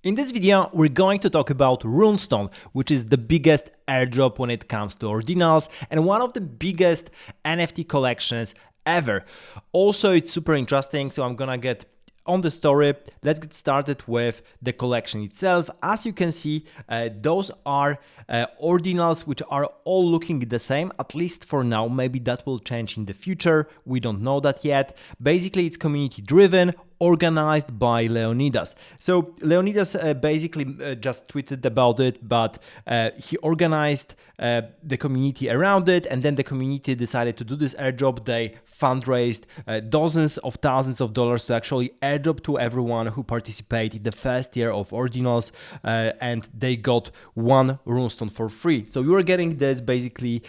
In this video, we're going to talk about Runestone, which is the biggest airdrop when it comes to ordinals and one of the biggest NFT collections ever. Also, it's super interesting, so I'm gonna get on the story. Let's get started with the collection itself. As you can see, those are ordinals which are all looking the same, at least for now. Maybe that will change in the future. We don't know that yet. Basically, it's community driven, organized by Leonidas. So Leonidas basically just tweeted about it, but he organized the community around it, and then the community decided to do this airdrop. They fundraised dozens of thousands of dollars to actually airdrop to everyone who participated in the first year of ordinals, and they got one runestone for free. So you were getting this basically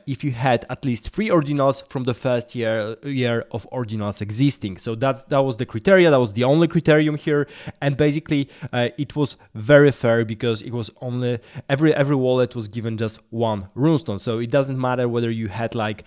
if you had at least 3 ordinals from the first year of ordinals existing. So that was the criteria. That was the only criterion here, and basically it was very fair because it was only every wallet was given just one runestone. So it doesn't matter whether you had like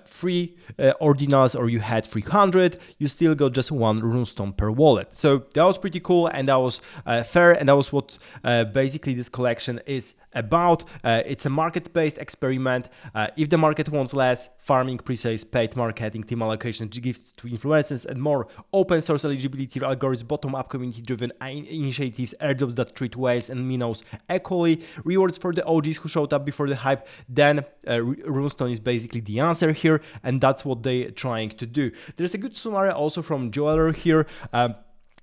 3 ordinals or you had 300, you still got just one runestone per wallet. So that was pretty cool, and that was fair, and that was what basically this collection is about. It's a market-based experiment. If the market wants less, farming, pre-sales, paid marketing, team allocation, gifts to influencers, and more open source eligibility algorithms, bottom-up community-driven initiatives, airdrops that treat whales and minnows equally, rewards for the OGs who showed up before the hype, then Runestone is basically the answer here, and that's what they're trying to do. There's a good summary also from Joeler here,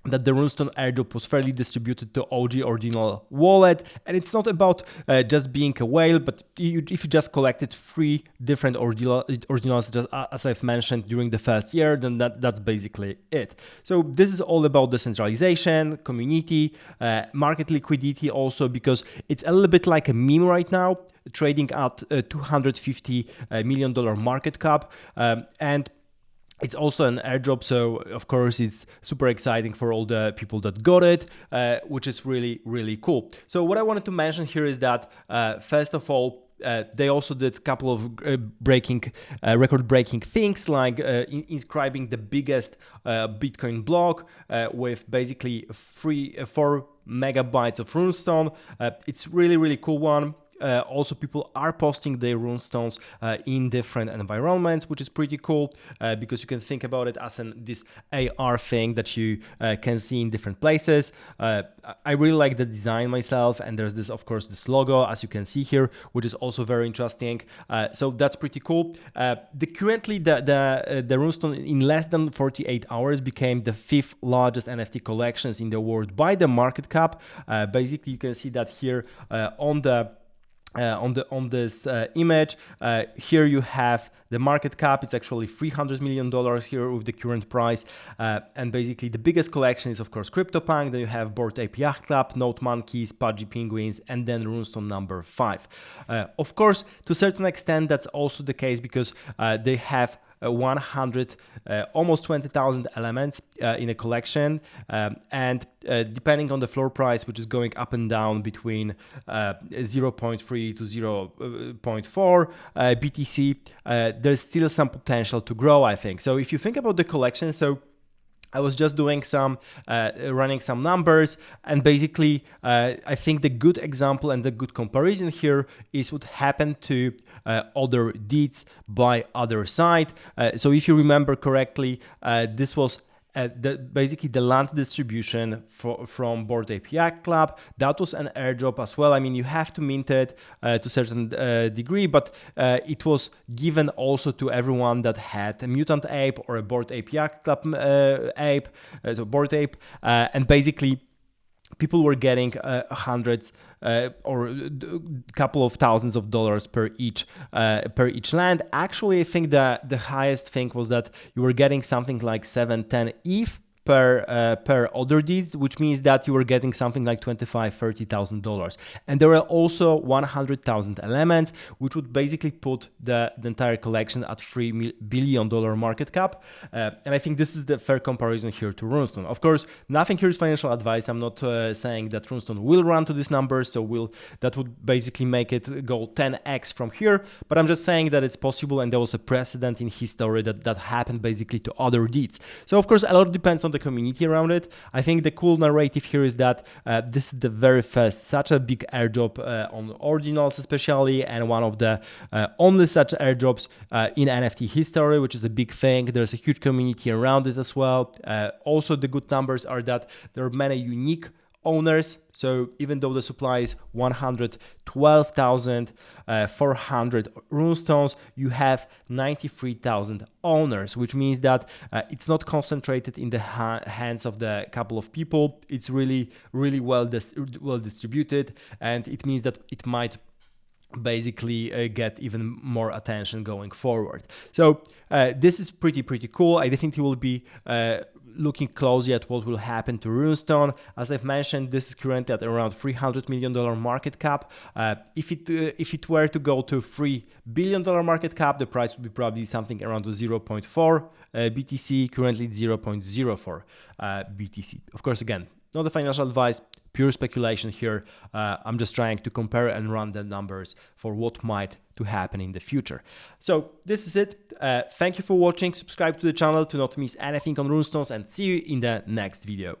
that the Runestone airdrop was fairly distributed to OG ordinal wallet, and it's not about just being a whale, but if you just collected 3 different ordinals, just as I've mentioned during the first year, then that's basically it. So this is all about decentralization, community, market liquidity also, because it's a little bit like a meme right now, trading at a $250 million market cap, and it's also an airdrop, so of course it's super exciting for all the people that got it, which is really, really cool. So what I wanted to mention here is that first of all, they also did a couple of record-breaking things, like inscribing the biggest Bitcoin block with basically 4 megabytes of runestone. It's really, really cool one. Also, people are posting their runestones in different environments, which is pretty cool because you can think about it as this AR thing that you can see in different places. I really like the design myself, and there's this, of course, this logo, as you can see here, which is also very interesting. So that's pretty cool. Currently, the runestone in less than 48 hours became the 5th largest NFT collections in the world by the market cap. Basically, you can see that here on this image. Here you have the market cap. It's actually $300 million here with the current price, and basically the biggest collection is of course CryptoPunk. Then you have Bored Ape Yacht Club, Note Monkeys, Pudgy Penguins, and then Runestone number 5. Of course, to a certain extent that's also the case because they have 100, almost 20,000 elements in a collection, and depending on the floor price, which is going up and down between 0.3 to 0.4 BTC, there's still some potential to grow, I think. So if you think about the collection, so I was just doing running some numbers, and basically I think the good example and the good comparison here is what happened to other deeds by other side. So if you remember correctly, this was basically the land distribution from Bored Ape Yacht Club. That was an airdrop as well. I mean, you have to mint it to a certain degree, but it was given also to everyone that had a mutant ape or a Bored Ape Yacht Club ape, so Bored Ape, and basically people were getting hundreds or a couple of thousands of dollars per each land. Actually, I think that the highest thing was that you were getting something like 7-10 ETH per other deeds, which means that you were getting something like $25,000-$30,000. And there were also 100,000 elements, which would basically put the entire collection at $3 billion market cap. And I think this is the fair comparison here to Runestone. Of course, nothing here is financial advice. I'm not saying that Runestone will run to these numbers, so that would basically make it go 10x from here. But I'm just saying that it's possible, and there was a precedent in history that happened basically to other deeds. So of course, a lot depends on the community around it. I think the cool narrative here is that this is the very first such a big airdrop on Ordinals especially, and one of the only such airdrops in NFT history, which is a big thing. There's a huge community around it as well. Also, the good numbers are that there are many unique owners. So even though the supply is 112,400 runestones, you have 93,000 owners, which means that it's not concentrated in the hands of the couple of people. It's really well distributed, and it means that it might basically get even more attention going forward. So this is pretty cool. I definitely will be looking closely at what will happen to Runestone. As I've mentioned, this is currently at around $300 million market cap. If it were to go to $3 billion market cap, the price would be probably something around 0.4 BTC. Currently it's 0.04 BTC. Of course, again, not a financial advice, pure speculation here. I'm just trying to compare and run the numbers for what might to happen in the future. So this is it. Thank you for watching. Subscribe to the channel to not miss anything on Runestones, and see you in the next video.